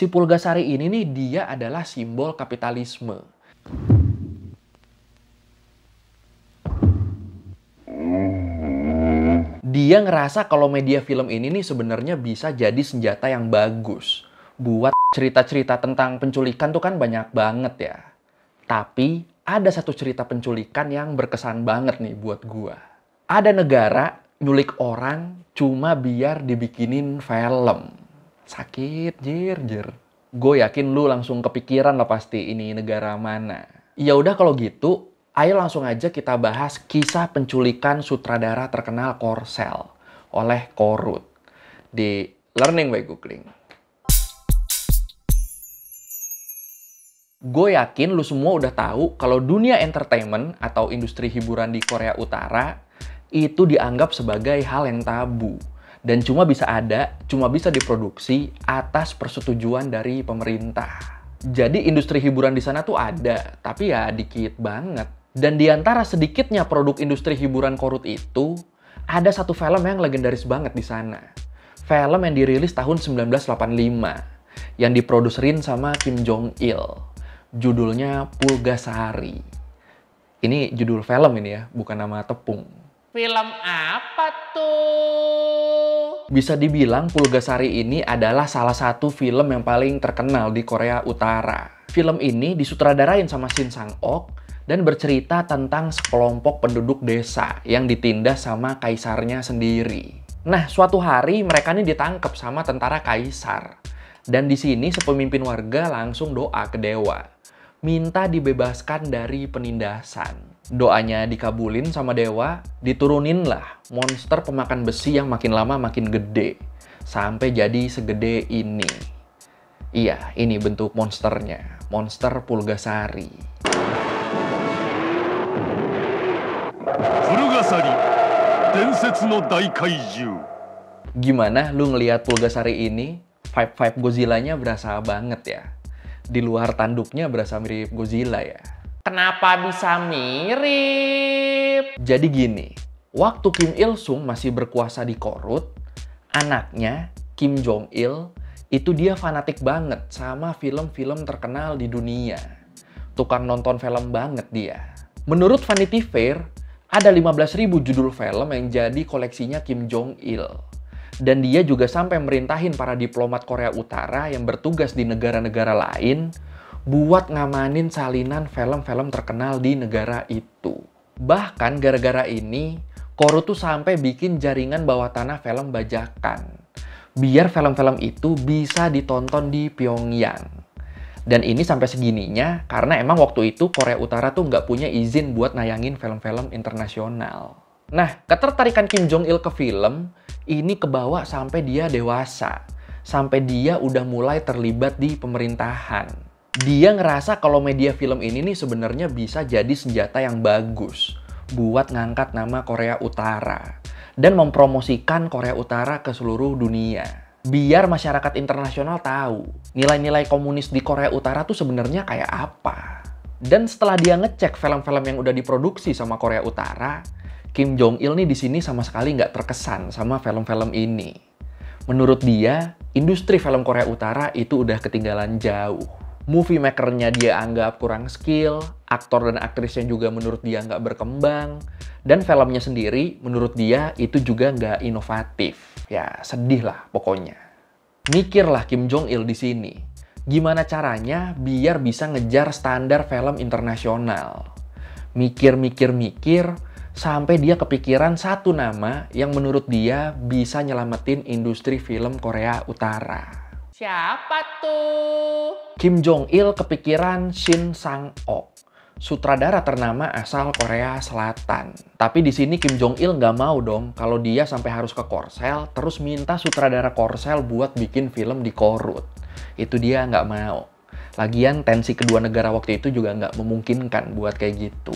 Si Pulgasari ini nih, dia adalah simbol kapitalisme. Dia ngerasa kalau media film ini nih sebenarnya bisa jadi senjata yang bagus. Buat cerita-cerita tentang penculikan tuh kan banyak banget ya. Tapi ada satu cerita penculikan yang berkesan banget nih buat gua. Ada negara nyulik orang cuma biar dibikinin film. Sakit, jir. Gue yakin lu langsung kepikiran lah pasti ini negara mana. Ya udah kalau gitu, ayo langsung aja kita bahas kisah penculikan sutradara terkenal Korsel oleh Korut di Learning by Googling. Gue yakin lu semua udah tahu kalau dunia entertainment atau industri hiburan di Korea Utara itu dianggap sebagai hal yang tabu. Dan cuma bisa diproduksi atas persetujuan dari pemerintah. Jadi industri hiburan di sana tuh ada, tapi ya dikit banget. Dan di antara sedikitnya produk industri hiburan Korut itu, ada satu film yang legendaris banget di sana. Film yang dirilis tahun 1985, yang diproduserin sama Kim Jong Il. Judulnya Pulgasari. Ini judul film ini ya, bukan nama tepung. Film apa tuh? Bisa dibilang Pulgasari ini adalah salah satu film yang paling terkenal di Korea Utara. Film ini disutradarain sama Shin Sang-ok dan bercerita tentang sekelompok penduduk desa yang ditindas sama kaisarnya sendiri. Nah, suatu hari mereka ini ditangkap sama tentara kaisar. Dan di sini sepemimpin warga langsung doa ke dewa, minta dibebaskan dari penindasan. Doanya dikabulin sama dewa, dituruninlah monster pemakan besi yang makin lama makin gede. Sampai jadi segede ini. Iya, ini bentuk monsternya. Monster Pulgasari. Pulgasari, densetsu no daikaiju. Gimana lu ngelihat Pulgasari ini? Vibe Godzilla-nya berasa banget ya. Di luar tanduknya berasa mirip Godzilla ya. Kenapa bisa mirip? Jadi gini, waktu Kim Il Sung masih berkuasa di Korut, anaknya Kim Jong Il itu dia fanatik banget sama film-film terkenal di dunia. Tukang nonton film banget dia. Menurut Vanity Fair, ada 15.000 judul film yang jadi koleksinya Kim Jong Il. Dan dia juga sampai merintahin para diplomat Korea Utara yang bertugas di negara-negara lain buat ngamanin salinan film-film terkenal di negara itu. Bahkan gara-gara ini, Korut tuh sampai bikin jaringan bawah tanah film bajakan. Biar film-film itu bisa ditonton di Pyongyang. Dan ini sampai segininya karena emang waktu itu Korea Utara tuh nggak punya izin buat nayangin film-film internasional. Nah, ketertarikan Kim Jong Il ke film ini kebawa sampai dia dewasa. Sampai dia udah mulai terlibat di pemerintahan. Dia ngerasa kalau media film ini nih sebenarnya bisa jadi senjata yang bagus buat ngangkat nama Korea Utara dan mempromosikan Korea Utara ke seluruh dunia. Biar masyarakat internasional tahu nilai-nilai komunis di Korea Utara tuh sebenarnya kayak apa. Dan setelah dia ngecek film-film yang udah diproduksi sama Korea Utara, Kim Jong Il nih di sini sama sekali nggak terkesan sama film-film ini. Menurut dia, industri film Korea Utara itu udah ketinggalan jauh. Movie makernya dia anggap kurang skill, aktor dan aktrisnya juga menurut dia nggak berkembang, dan filmnya sendiri menurut dia itu juga nggak inovatif. Ya sedih lah pokoknya. Mikirlah Kim Jong Il di sini, gimana caranya biar bisa ngejar standar film internasional. Mikir, sampai dia kepikiran satu nama yang menurut dia bisa nyelamatin industri film Korea Utara. Siapa tuh? Kim Jong Il kepikiran Shin Sang-ok, sutradara ternama asal Korea Selatan. Tapi di sini Kim Jong Il nggak mau dong kalau dia sampai harus ke Korsel, terus minta sutradara Korsel buat bikin film di Korut. Itu dia nggak mau. Lagian tensi kedua negara waktu itu juga nggak memungkinkan buat kayak gitu.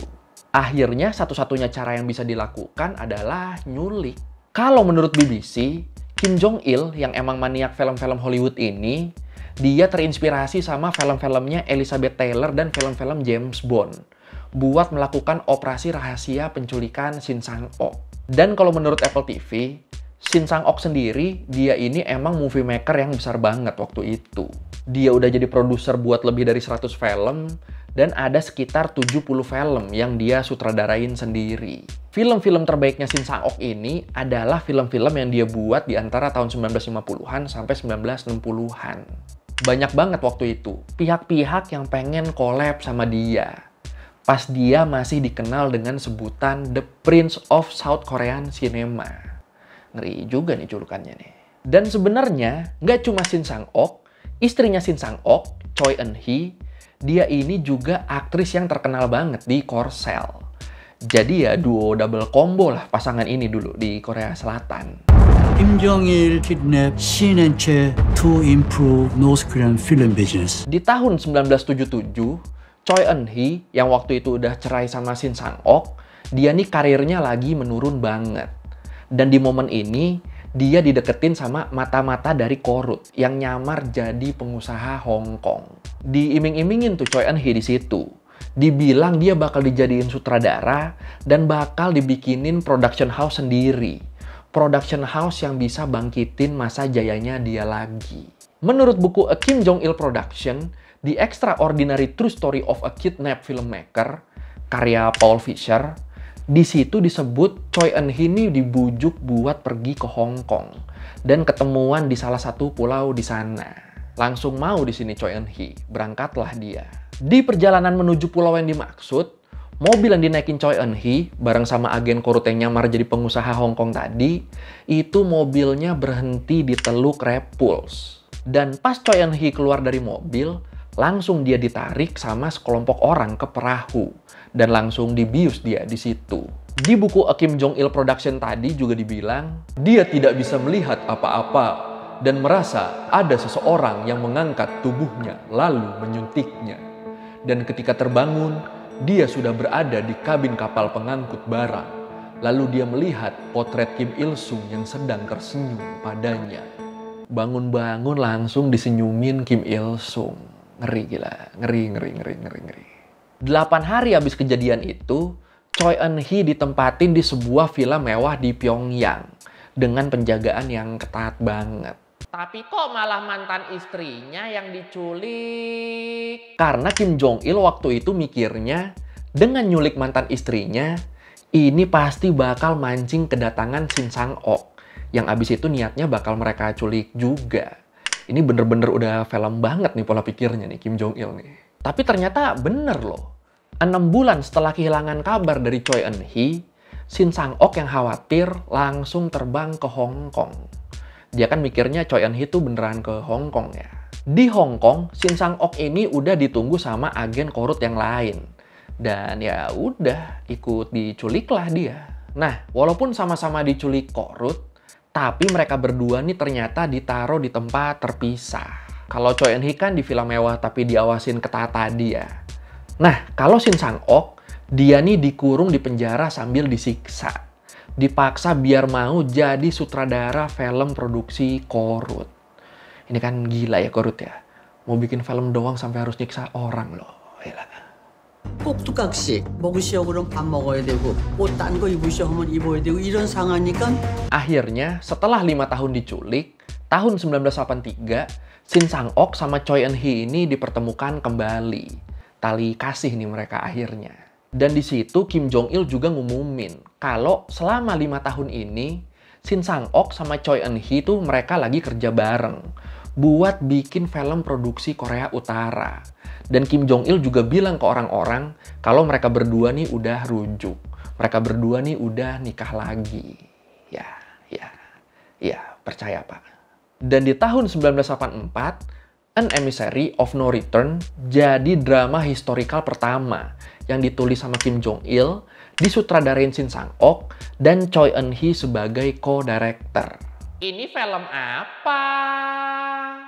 Akhirnya satu-satunya cara yang bisa dilakukan adalah nyulik. Kalau menurut BBC, Kim Jong Il yang emang maniak film-film Hollywood ini, dia terinspirasi sama film-filmnya Elizabeth Taylor dan film-film James Bond buat melakukan operasi rahasia penculikan Shin Sang-ok. Dan kalau menurut Apple TV, Shin Sang-ok sendiri, dia ini emang movie maker yang besar banget waktu itu. Dia udah jadi produser buat lebih dari 100 film, dan ada sekitar 70 film yang dia sutradarain sendiri. Film-film terbaiknya Shin Sang-ok ini adalah film-film yang dia buat di antara tahun 1950-an sampai 1960-an. Banyak banget waktu itu, pihak-pihak yang pengen collab sama dia. Pas dia masih dikenal dengan sebutan The Prince of South Korean Cinema. Ngeri juga nih julukannya nih. Dan sebenarnya nggak cuma Shin Sang-ok, istrinya Shin Sang-ok, Choi Eun-hee, dia ini juga aktris yang terkenal banget di Korsel. Jadi ya duo double combo lah pasangan ini dulu di Korea Selatan. Kim Jong-il kidnapped Shin and Che to improve North Korean film business. Di tahun 1977, Choi Eun-hee yang waktu itu udah cerai sama Shin Sang-ok, dia nih karirnya lagi menurun banget. Dan di momen ini, dia dideketin sama mata-mata dari Korut yang nyamar jadi pengusaha Hong Kong. Diiming-imingin tuh Choi Eun-hee di situ. Dibilang dia bakal dijadiin sutradara dan bakal dibikinin production house sendiri. Production house yang bisa bangkitin masa jayanya dia lagi. Menurut buku A Kim Jong-il Production, The Extraordinary True Story of a Kidnapped Filmmaker, karya Paul Fisher, di situ disebut Choi Eun-hee ini dibujuk buat pergi ke Hong Kong dan ketemuan di salah satu pulau di sana. Langsung mau di sini Choi Eun-hee, berangkatlah dia. Di perjalanan menuju pulau yang dimaksud, mobil yang dinaikin Choi Eun-hee bareng sama agen korut yang nyamar jadi pengusaha Hong Kong tadi, itu mobilnya berhenti di Teluk Repulse. Dan pas Choi Eun-hee keluar dari mobil, langsung dia ditarik sama sekelompok orang ke perahu. Dan langsung dibius dia di situ. Di buku A Kim Jong-il Production tadi juga dibilang, dia tidak bisa melihat apa-apa dan merasa ada seseorang yang mengangkat tubuhnya lalu menyuntiknya. Dan ketika terbangun, dia sudah berada di kabin kapal pengangkut barang. Lalu dia melihat potret Kim Il-sung yang sedang tersenyum padanya. Bangun-bangun langsung disenyumin Kim Il-sung. Ngeri gila, ngeri. 8 hari habis kejadian itu, Choi Eun-hee ditempatin di sebuah villa mewah di Pyongyang dengan penjagaan yang ketat banget. Tapi kok malah mantan istrinya yang diculik? Karena Kim Jong-il waktu itu mikirnya, dengan nyulik mantan istrinya, ini pasti bakal mancing kedatangan Shin Sang-ok, yang abis itu niatnya bakal mereka culik juga. Ini bener-bener udah film banget nih pola pikirnya nih Kim Jong-il nih. Tapi ternyata bener loh. 6 bulan setelah kehilangan kabar dari Choi Eun-hee, Shin Sang-ok yang khawatir langsung terbang ke Hong Kong. Dia kan mikirnya Choi Eun-hee tuh beneran ke Hong Kong ya. Di Hong Kong, Shin Sang-ok ini udah ditunggu sama agen korut yang lain. Dan ya udah, ikut diculik lah dia. Nah, walaupun sama-sama diculik korut, tapi mereka berdua nih ternyata ditaruh di tempat terpisah. Kalau Choi Eun-hee kan di villa mewah tapi diawasin ketat tadi ya. Nah, kalau Shin Sang-ok, dia nih dikurung di penjara sambil disiksa. Dipaksa biar mau jadi sutradara film produksi korut. Ini kan gila ya korut ya. Mau bikin film doang sampai harus nyiksa orang loh. Gila. 꼭 뚝딱시 먹으시오 그럼 밥 먹어야 되고 뭐 딴 거 입으시오 하면 입어야 되고 이런 상황이니까. Akhirnya, setelah 5 tahun diculik, tahun 1983, Shin Sang-ok sama Choi Eun-hee ini dipertemukan kembali. Tali kasih nih mereka akhirnya. Dan di situ Kim Jong-il juga ngumumin kalau selama 5 tahun ini Shin Sang-ok sama Choi Eun-hee tuh mereka lagi kerja bareng buat bikin film produksi Korea Utara. Dan Kim Jong-il juga bilang ke orang-orang kalau mereka berdua nih udah rujuk. Mereka berdua nih udah nikah lagi. Ya, percaya Pak. Dan di tahun 1984, An Emissary of No Return jadi drama historical pertama yang ditulis sama Kim Jong-il, disutradarain Shin Sang-ok, dan Choi Eun-hee sebagai co-director. Ini film apa?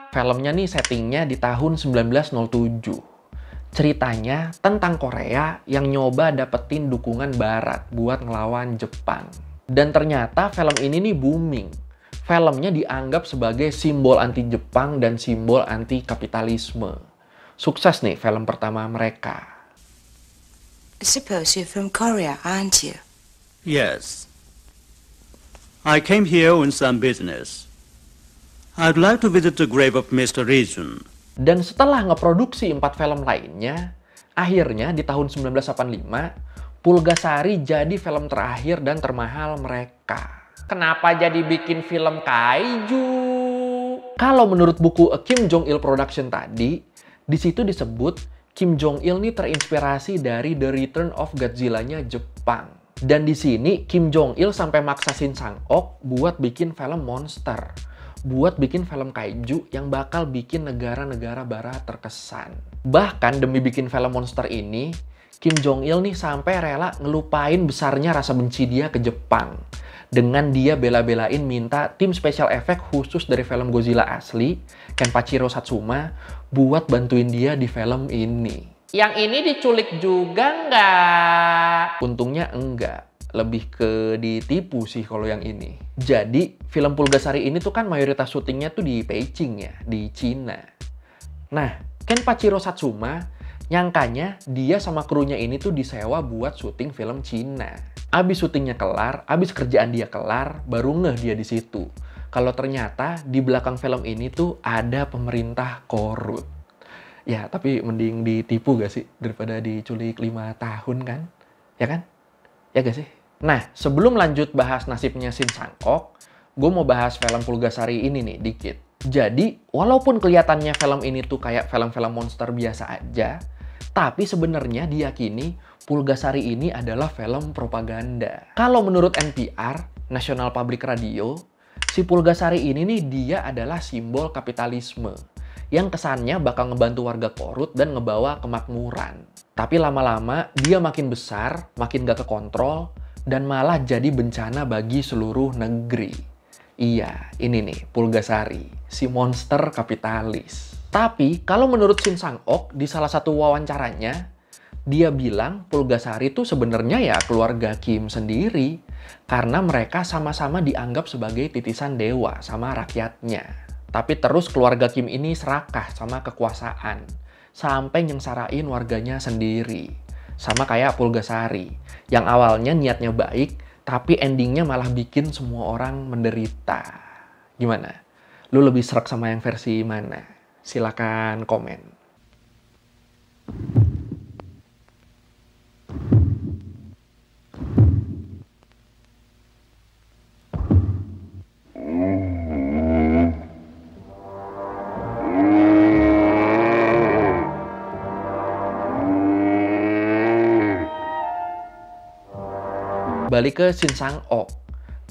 Filmnya nih settingnya di tahun 1907. Ceritanya tentang Korea yang nyoba dapetin dukungan Barat buat ngelawan Jepang. Dan ternyata film ini nih booming. Filmnya dianggap sebagai simbol anti-Jepang dan simbol anti-kapitalisme. Sukses nih film pertama mereka. I suppose you're from Korea, aren't you? Yes. I came here on some business. I'd like to visit the grave of Mr. Rizun. Dan setelah ngeproduksi 4 film lainnya, akhirnya di tahun 1985, Pulgasari jadi film terakhir dan termahal mereka. Kenapa jadi bikin film kaiju? Kalau menurut buku A Kim Jong-il Production tadi, di situ disebut Kim Jong-il nih terinspirasi dari The Return of Godzilla-nya Jepang. Dan di sini Kim Jong-il sampai maksa Shin Sang-ok buat bikin film monster. Buat bikin film kaiju yang bakal bikin negara-negara barat terkesan. Bahkan demi bikin film monster ini, Kim Jong-il nih sampai rela ngelupain besarnya rasa benci dia ke Jepang. Dengan dia bela-belain minta tim special effect khusus dari film Godzilla asli, Kenpachiro Satsuma, buat bantuin dia di film ini. Yang ini diculik juga nggak? Untungnya enggak. Lebih ke ditipu sih kalau yang ini. Jadi, film Pulgasari ini tuh kan mayoritas syutingnya tuh di Beijing ya, di Cina. Nah, Kenpachiro Satsuma nyangkanya dia sama krunya ini tuh disewa buat syuting film Cina. Abis syutingnya kelar, abis kerjaan dia kelar, baru ngeh dia di situ. Kalau ternyata di belakang film ini tuh ada pemerintah korut. Ya, tapi mending ditipu gak sih daripada diculik 5 tahun kan? Ya kan? Ya gak sih? Nah, sebelum lanjut bahas nasibnya Shin Sang-ok, gue mau bahas film Pulgasari ini nih dikit. Jadi, walaupun kelihatannya film ini tuh kayak film-film monster biasa aja, tapi sebenarnya diyakini Pulgasari ini adalah film propaganda. Kalau menurut NPR, National Public Radio, si Pulgasari ini nih dia adalah simbol kapitalisme yang kesannya bakal ngebantu warga korut dan ngebawa kemakmuran. Tapi lama-lama dia makin besar, makin gak kekontrol, dan malah jadi bencana bagi seluruh negeri. Iya, ini nih Pulgasari, si monster kapitalis. Tapi kalau menurut Shin Sang-ok di salah satu wawancaranya, dia bilang Pulgasari itu sebenarnya ya keluarga Kim sendiri, karena mereka sama-sama dianggap sebagai titisan dewa sama rakyatnya. Tapi terus keluarga Kim ini serakah sama kekuasaan, sampai nyengsarain warganya sendiri. Sama kayak Pulgasari, yang awalnya niatnya baik, tapi endingnya malah bikin semua orang menderita. Gimana? Lu lebih serak sama yang versi mana? Silakan komen. Balik ke Shin Sang-ok.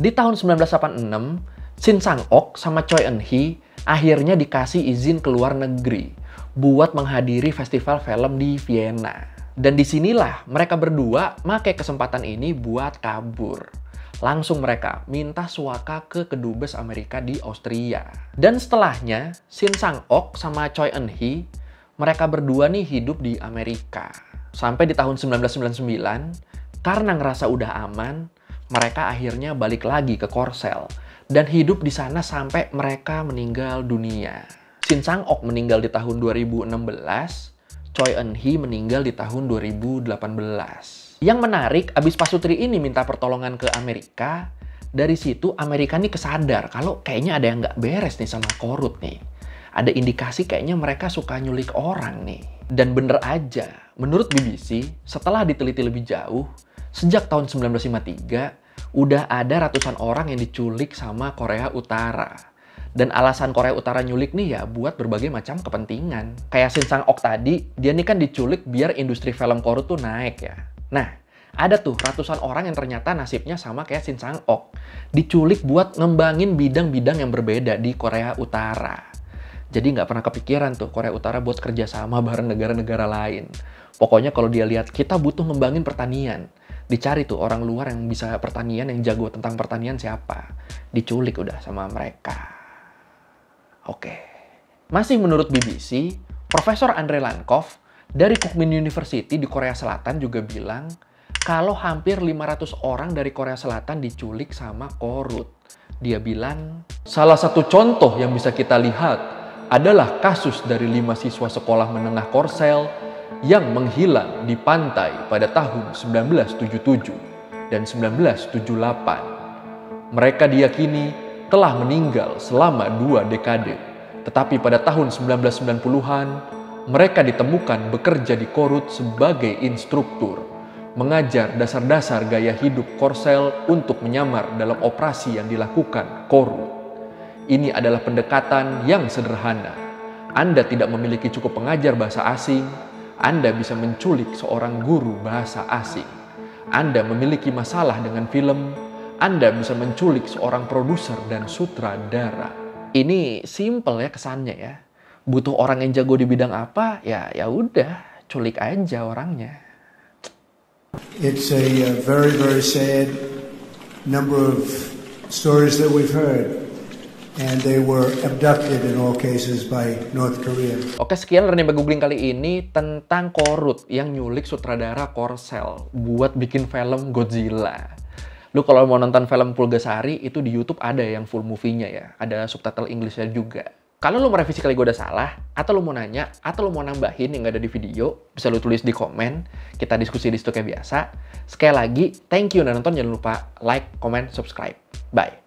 Di tahun 1986, Shin Sang-ok sama Choi Eun-hee akhirnya dikasih izin ke luar negeri buat menghadiri festival film di Vienna. Dan disinilah mereka berdua pakai kesempatan ini buat kabur. Langsung mereka minta suaka ke kedubes Amerika di Austria. Dan setelahnya, Shin Sang-ok sama Choi Eun-hee, mereka berdua nih hidup di Amerika. Sampai di tahun 1999, karena ngerasa udah aman, mereka akhirnya balik lagi ke Korsel dan hidup di sana sampai mereka meninggal dunia. Shin Sang-ok meninggal di tahun 2016, Choi Eun-hee meninggal di tahun 2018. Yang menarik, abis Pasutri ini minta pertolongan ke Amerika, dari situ Amerika nih kesadar kalau kayaknya ada yang nggak beres nih sama korut nih. Ada indikasi kayaknya mereka suka nyulik orang nih. Dan bener aja, menurut BBC, setelah diteliti lebih jauh, sejak tahun 1953, udah ada ratusan orang yang diculik sama Korea Utara. Dan alasan Korea Utara nyulik nih ya buat berbagai macam kepentingan. Kayak Shin Sang-ok tadi, dia nih kan diculik biar industri film korut tuh naik ya. Nah, ada tuh ratusan orang yang ternyata nasibnya sama kayak Shin Sang-ok. Diculik buat ngembangin bidang-bidang yang berbeda di Korea Utara. Jadi nggak pernah kepikiran tuh Korea Utara buat kerjasama bareng negara-negara lain. Pokoknya kalau dia lihat kita butuh ngembangin pertanian, dicari tuh orang luar yang bisa pertanian, yang jago tentang pertanian siapa. Diculik udah sama mereka. Oke. Masih menurut BBC, Profesor Andrei Lankov dari Kookmin University di Korea Selatan juga bilang kalau hampir 500 orang dari Korea Selatan diculik sama korut. Dia bilang, salah satu contoh yang bisa kita lihat adalah kasus dari 5 siswa sekolah menengah Korsel yang menghilang di pantai pada tahun 1977 dan 1978. Mereka diyakini telah meninggal selama 2 dekade. Tetapi pada tahun 1990-an, mereka ditemukan bekerja di Korut sebagai instruktur, mengajar dasar-dasar gaya hidup Korsel untuk menyamar dalam operasi yang dilakukan Korut. Ini adalah pendekatan yang sederhana. Anda tidak memiliki cukup pengajar bahasa asing, Anda bisa menculik seorang guru bahasa asing. Anda memiliki masalah dengan film, Anda bisa menculik seorang produser dan sutradara. Ini simple ya kesannya ya. Butuh orang yang jago di bidang apa? Ya udah, culik aja orangnya. It's a very, very sad number of stories that we've heard. And they were abducted in all cases by North Korea. Oke, sekian learning by googling kali ini tentang Korut yang nyulik sutradara Korsel buat bikin film Godzilla. Lu kalau mau nonton film Pulgasari itu di YouTube ada yang full movie-nya ya, ada subtitle English-nya juga. Kalau lu mau revisi kali gue udah salah, atau lu mau nanya, atau lu mau nambahin yang gak ada di video, bisa lu tulis di komen, kita diskusi di situ kayak biasa. Sekali lagi, thank you udah nonton, jangan lupa like, comment, subscribe. Bye.